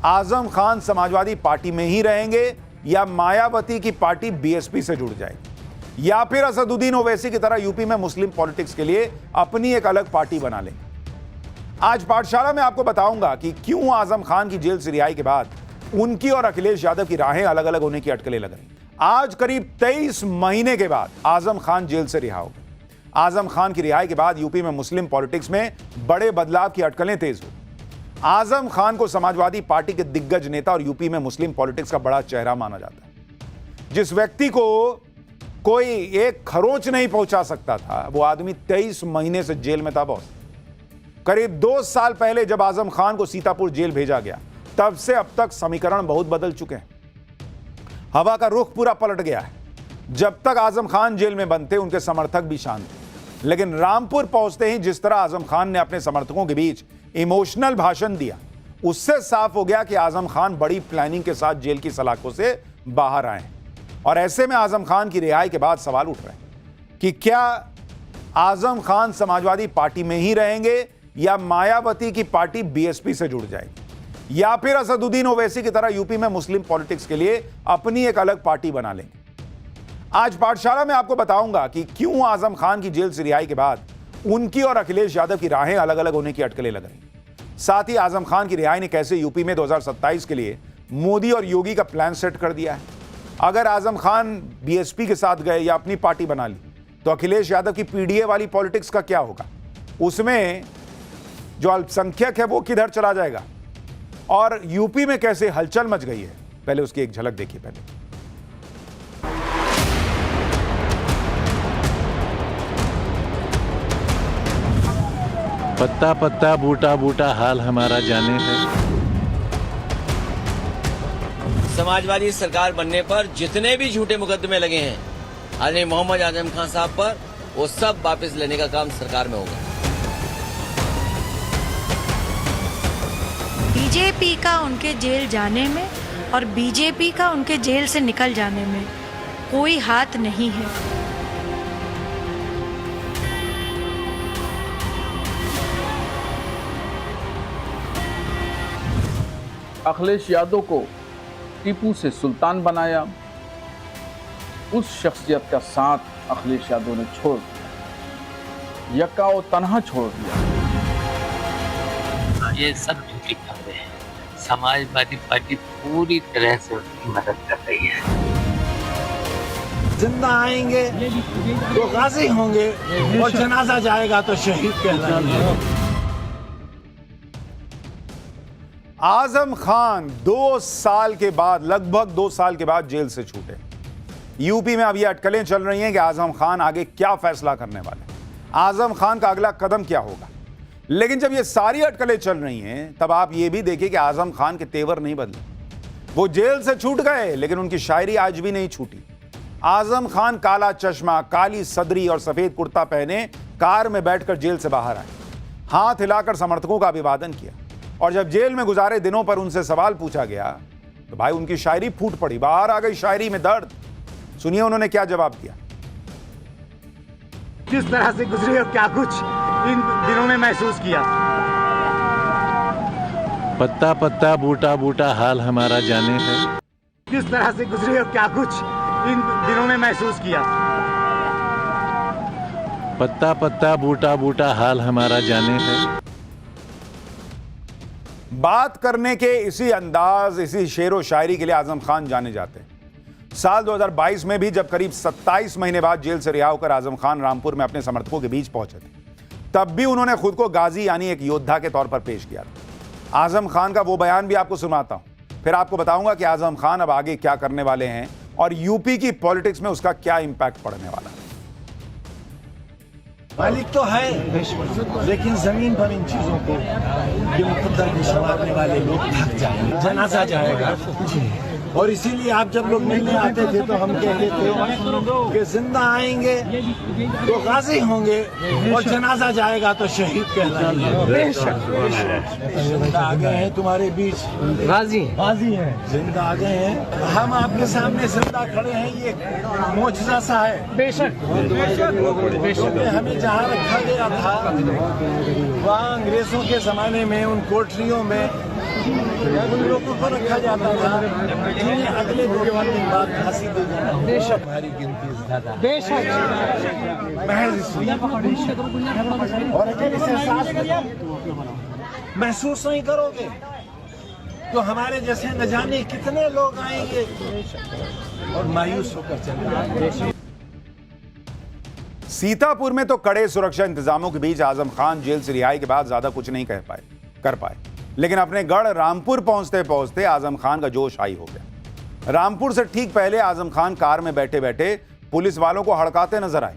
Azam Khan Samajwadi party में ही रहेंगे या मायावती की पार्टी बीएसपी से जुड़ जाएगी, या फिर असदुद्दीन ओवैसी की तरह यूपी में मुस्लिम पॉलिटिक्स के लिए अपनी एक अलग पार्टी बना लेंगे। आज पाठशाला में आपको बताऊंगा कि क्यों आजम खान की जेल से रिहाई के बाद उनकी और अखिलेश यादव की राहें अलग अलग होने की अटकलें लग रही। आज करीब 23 महीने के बाद आजम खान जेल से रिहा हो गए। आजम खान की रिहाई के बाद यूपी में मुस्लिम पॉलिटिक्स में बड़े बदलाव की अटकलें तेज हुई। आजम खान को समाजवादी पार्टी के दिग्गज नेता और यूपी में मुस्लिम पॉलिटिक्स का बड़ा चेहरा माना जाता है। जिस व्यक्ति को कोई एक खरोंच नहीं पहुंचा सकता था, वो आदमी 23 महीने से जेल में था बॉस। करीब 2 साल पहले जब आजम खान को सीतापुर जेल भेजा गया, तब से अब तक समीकरण बहुत बदल चुके हैं। हवा का रुख पूरा पलट गया है। जब तक आजम खान जेल में बंद थे, उनके समर्थक भी शांत थे, लेकिन रामपुर पहुंचते ही जिस तरह आजम खान ने अपने समर्थकों के बीच इमोशनल भाषण दिया, उससे साफ हो गया कि आजम खान बड़ी प्लानिंग के साथ जेल की सलाखों से बाहर आए हैं। और ऐसे में आजम खान की रिहाई के बाद सवाल उठ रहे हैं कि क्या आजम खान समाजवादी पार्टी में ही रहेंगे या मायावती की पार्टी बीएसपी से जुड़ जाएगी, या फिर असदुद्दीन ओवैसी की तरह यूपी में मुस्लिम पॉलिटिक्स के लिए अपनी एक अलग पार्टी बना लेंगे। आज पाठशाला में आपको बताऊंगा कि क्यों आजम खान की जेल से रिहाई के बाद उनकी और अखिलेश यादव की राहें अलग अलग होने की अटकलें लग रही। साथ ही आजम खान की रिहाई ने कैसे यूपी में 2027 के लिए मोदी और योगी का प्लान सेट कर दिया है। अगर आजम खान बीएसपी के साथ गए या अपनी पार्टी बना ली, तो अखिलेश यादव की पीडीए वाली पॉलिटिक्स का क्या होगा? उसमें जो अल्पसंख्यक है वो किधर चला जाएगा? और यूपी में कैसे हलचल मच गई है, पहले उसकी एक झलक देखिए। पहले पत्ता पत्ता बूटा बूटा हाल हमारा जाने है। समाजवादी सरकार बनने पर जितने भी झूठे मुकदमे लगे हैं आदरणीय मोहम्मद आजम खान साहब पर, वो सब वापस लेने का काम सरकार में होगा। बीजेपी का उनके जेल जाने में और बीजेपी का उनके जेल से निकल जाने में कोई हाथ नहीं है। अखिलेश यादव को टीपू से सुल्तान बनाया, उस शख्सियत का साथ अखिलेश यादव ने छोड़ दिया, यक्का और तन्हा छोड़ दिया। ये सब झूठी खबरें हैं। समाजवादी पार्टी पूरी तरह से उसकी मदद कर रही है। जिंदा आएंगे तो गाजी होंगे और जनाजा जाएगा तो शहीद कहलाएंगे। आजम खान 2 साल के बाद, लगभग 2 साल के बाद जेल से छूटे। यूपी में अब ये अटकलें चल रही हैं कि आजम खान आगे क्या फैसला करने वाले हैं, आजम खान का अगला कदम क्या होगा। लेकिन जब ये सारी अटकलें चल रही हैं, तब आप ये भी देखिए कि आजम खान के तेवर नहीं बदले। वो जेल से छूट गए, लेकिन उनकी शायरी आज भी नहीं छूटी। आजम खान काला चश्मा, काली सदरी और सफेद कुर्ता पहने कार में बैठकर जेल से बाहर आए, हाथ हिलाकर समर्थकों का अभिवादन किया। और जब जेल में गुजारे दिनों पर उनसे सवाल पूछा गया, तो भाई उनकी शायरी फूट पड़ी, बाहर आ गई शायरी में दर्द। सुनिए उन्होंने क्या जवाब दिया। किस तरह से गुजरी और क्या कुछ इन दिनों में महसूस किया। पत्ता पत्ता बूटा बूटा हाल हमारा जाने है। किस तरह से गुजरी और क्या कुछ इन दिनों में महसूस किया। पत्ता पत्ता बूटा बूटा हाल हमारा जाने है। बात करने के इसी अंदाज, इसी शेर व शायरी के लिए आजम खान जाने जाते हैं। साल 2022 में भी जब करीब 27 महीने बाद जेल से रिहा होकर आजम खान रामपुर में अपने समर्थकों के बीच पहुंचे थे, तब भी उन्होंने खुद को गाजी यानी एक योद्धा के तौर पर पेश किया था। आजम खान का वो बयान भी आपको सुनाता हूं, फिर आपको बताऊंगा कि आजम खान अब आगे क्या करने वाले हैं और यूपी की पॉलिटिक्स में उसका क्या इंपैक्ट पड़ने वाला है। मालिक तो है, लेकिन जमीन पर इन चीजों को ये मुकद्दर में संवारने वाले लोग थक जाएंगे, जनाजा जाएगा। और इसीलिए आप जब लोग मिलने आते थे तो हम कहते थे कि जिंदा आएंगे तो गाजी होंगे और जनाजा जाएगा तो शहीद कहलाएंगे। जिंदा आ गए हैं तुम्हारे बीच, गाजी हैं, जिंदा आ गए हैं। हम आपके सामने जिंदा खड़े हैं, ये मौजज़ा सा है। बेशक हमें जहाँ रखा गया था, वहाँ अंग्रेजों के जमाने में उन कोठरियों में उन लोगों को रखा जाता था जिन्हें अगले 2-3 दिन बाद फांसी दी जाती। बेशक हमारी गिनती ज्यादा, बेशक महज इसलिए और अगर इस एहसास महसूस नहीं करोगे तो हमारे जैसे न जाने कितने लोग आएंगे और मायूस होकर चले जाएंगे। सीतापुर में तो कड़े सुरक्षा इंतजामों के बीच आजम खान जेल से रिहाई के बाद ज्यादा कुछ नहीं कर पाए, लेकिन अपने गढ़ रामपुर पहुंचते पहुंचते आजम खान का जोश हाई हो गया। रामपुर से ठीक पहले आजम खान कार में बैठे बैठे पुलिस वालों को हड़काते नजर आए।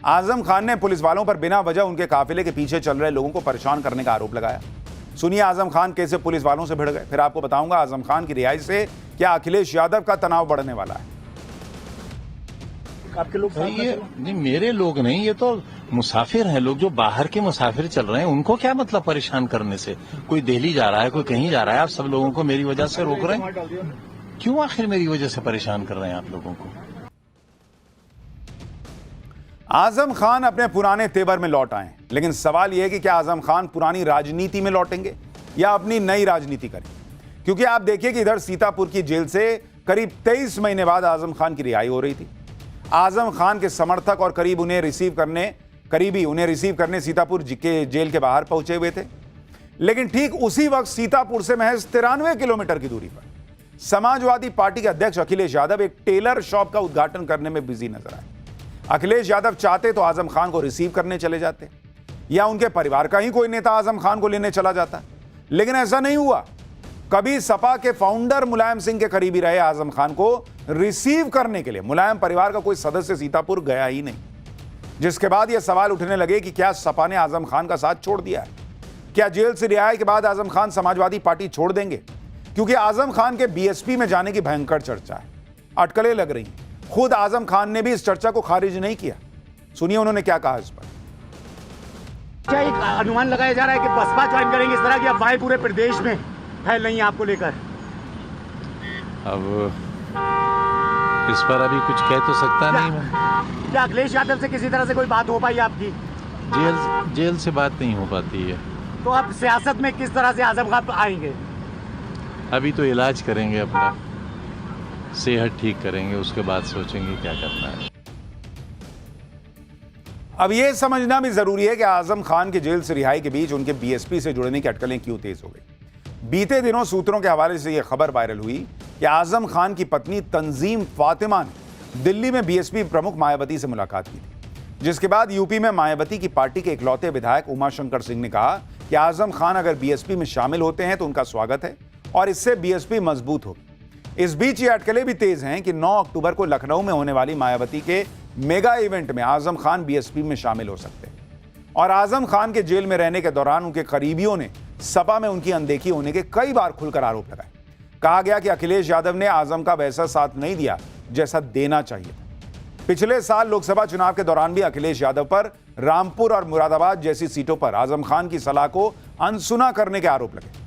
आजम खान ने पुलिस वालों पर बिना वजह उनके काफिले के पीछे चल रहे लोगों को परेशान करने का आरोप लगाया। सुनिए आजम खान कैसे पुलिस वालों से भिड़ गए, फिर आपको बताऊंगा आजम खान की रिहाई से क्या अखिलेश यादव का तनाव बढ़ने वाला है। आपके लोग ये नहीं, मेरे लोग नहीं, ये तो मुसाफिर हैं लोग, जो बाहर के मुसाफिर चल रहे हैं। उनको क्या मतलब परेशान करने से? कोई दिल्ली जा रहा है, कोई कहीं जा रहा है, आप सब लोगों को मेरी वजह से रोक रहे हैं। क्यों आखिर मेरी वजह से परेशान कर रहे हैं आप लोगों को? आजम खान अपने पुराने तेवर में लौट आए, लेकिन सवाल यह है कि क्या आजम खान पुरानी राजनीति में लौटेंगे या अपनी नई राजनीति करें? क्योंकि आप देखिए कि इधर सीतापुर की जेल से करीब 23 महीने बाद आजम खान की रिहाई हो रही थी। आजम खान के समर्थक और करीबी उन्हें रिसीव करने सीतापुर के जेल के बाहर पहुंचे हुए थे, लेकिन ठीक उसी वक्त सीतापुर से महज 93 किलोमीटर की दूरी पर समाजवादी पार्टी के अध्यक्ष अखिलेश यादव एक टेलर शॉप का उद्घाटन करने में बिजी नजर आए। अखिलेश यादव चाहते तो आजम खान को रिसीव करने चले जाते या उनके परिवार का ही कोई नेता आजम खान को लेने चला जाता, लेकिन ऐसा नहीं हुआ। कभी सपा के फाउंडर मुलायम सिंह के करीबी रहे आजम खान को रिसीव करने के लिए मुलायम परिवार का कोई सदस्य सीतापुर गया ही नहीं, जिसके बाद यह सवाल उठने लगे कि क्या सपा ने आजम खान का साथ छोड़ दिया है? क्या जेल से रिहाई के बाद आजम खान समाजवादी पार्टी छोड़ देंगे? क्योंकि आजम खान के बीएसपी में जाने की भयंकर चर्चा है, अटकलें लग रही हैं। खुद आजम खान ने भी इस चर्चा को खारिज नहीं किया। सुनिए उन्होंने क्या कहा इस पर। क्या एक अनुमान लगाया जा रहा है कि बसपा ज्वाइन करेंगे, इस तरह की अफवाहें पूरे प्रदेश में फैल रही हैं आपको लेकर? अब इस पर अभी कुछ कह तो सकता नहीं मैं। क्या अखिलेश यादव से किसी तरह से कोई बात हो पाई आपकी? जेल से बात नहीं हो पाती है। तो अब सियासत में किस तरह से आजम खान आएंगे? अभी तो इलाज करेंगे, अपना सेहत ठीक करेंगे, उसके बाद सोचेंगे क्या करना है। अब यह समझना भी जरूरी है कि आजम खान के जेल से रिहाई के बीच उनके बीएसपी से जुड़ने की अटकलें क्यों तेज हो गई। बीते दिनों सूत्रों के हवाले से यह खबर वायरल हुई कि आजम खान की पत्नी तंजीम फातिमा ने दिल्ली में बीएसपी प्रमुख मायावती से मुलाकात की थी, जिसके बाद यूपी में मायावती की पार्टी के इकलौते विधायक उमाशंकर सिंह ने कहा कि आजम खान अगर बीएसपी में शामिल होते हैं तो उनका स्वागत है और इससे बीएसपी मजबूत होगी। इस बीच ये अटकलें भी तेज हैं कि 9 अक्टूबर को लखनऊ में होने वाली मायावती के मेगा इवेंट में आजम खान बीएसपी में शामिल हो सकते हैं। और आजम खान के जेल में रहने के दौरान उनके करीबियों ने सपा में उनकी अनदेखी होने के कई बार खुलकर आरोप लगाए। कहा गया कि अखिलेश यादव ने आजम का वैसा साथ नहीं दिया जैसा देना चाहिए। पिछले साल लोकसभा चुनाव के दौरान भी अखिलेश यादव पर रामपुर और मुरादाबाद जैसी सीटों पर आजम खान की सलाह को अनसुना करने के आरोप लगे।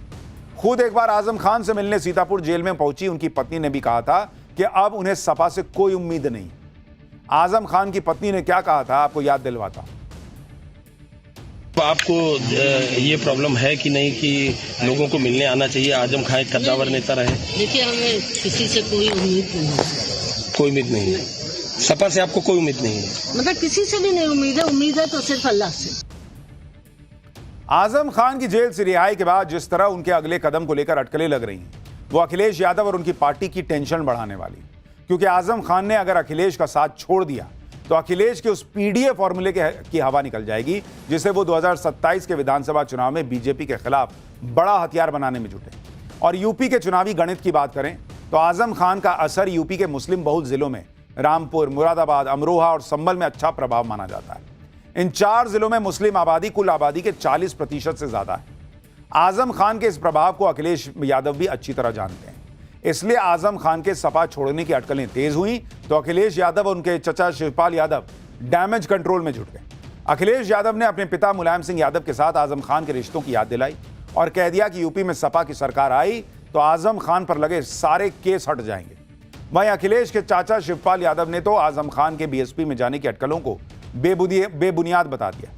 खुद एक बार आजम खान से मिलने सीतापुर जेल में पहुंची उनकी पत्नी ने भी कहा था कि अब उन्हें सपा से कोई उम्मीद नहीं। आजम खान की पत्नी ने क्या कहा था, आपको याद दिलवाता हूं। आपको ये प्रॉब्लम है कि नहीं कि लोगों को मिलने आना चाहिए, आजम खान एक कद्दावर नेता रहे? देखिए, हमें किसी से कोई उम्मीद नहीं है। कोई उम्मीद नहीं है? सपा से आपको कोई उम्मीद नहीं है? मतलब किसी से भी नहीं उम्मीद है तो सिर्फ अल्लाह से। आजम खान की जेल से रिहाई के बाद जिस तरह उनके अगले कदम को लेकर अटकलें लग रही हैं, वो अखिलेश यादव और उनकी पार्टी की टेंशन बढ़ाने वाली, क्योंकि आजम खान ने अगर अखिलेश का साथ छोड़ दिया तो अखिलेश के उस पीडीए फॉर्मूले की हवा निकल जाएगी जिसे वो 2027 के विधानसभा चुनाव में बीजेपी के खिलाफ बड़ा हथियार बनाने में जुटे। और यूपी के चुनावी गणित की बात करें तो आजम खान का असर यूपी के मुस्लिम बहुल जिलों में रामपुर, मुरादाबाद, अमरोहा और संभल में अच्छा प्रभाव माना जाता है। इन 4 जिलों में मुस्लिम आबादी कुल आबादी के 40% से ज्यादा है। आजम खान के इस प्रभाव को अखिलेश यादव भी अच्छी तरह जानते हैं, इसलिए आजम खान के सपा छोड़ने की अटकलें तेज हुई तो अखिलेश यादव और उनके चचा शिवपाल यादव डैमेज कंट्रोल में जुट गए। अखिलेश यादव ने अपने पिता मुलायम सिंह यादव के साथ आजम खान के रिश्तों की याद दिलाई और कह दिया कि यूपी में सपा की सरकार आई तो आजम खान पर लगे सारे केस हट जाएंगे। वहीं अखिलेश के चाचा शिवपाल यादव ने तो आजम खान के बीएसपी में जाने की अटकलों को बेबुनियाद बता दिया।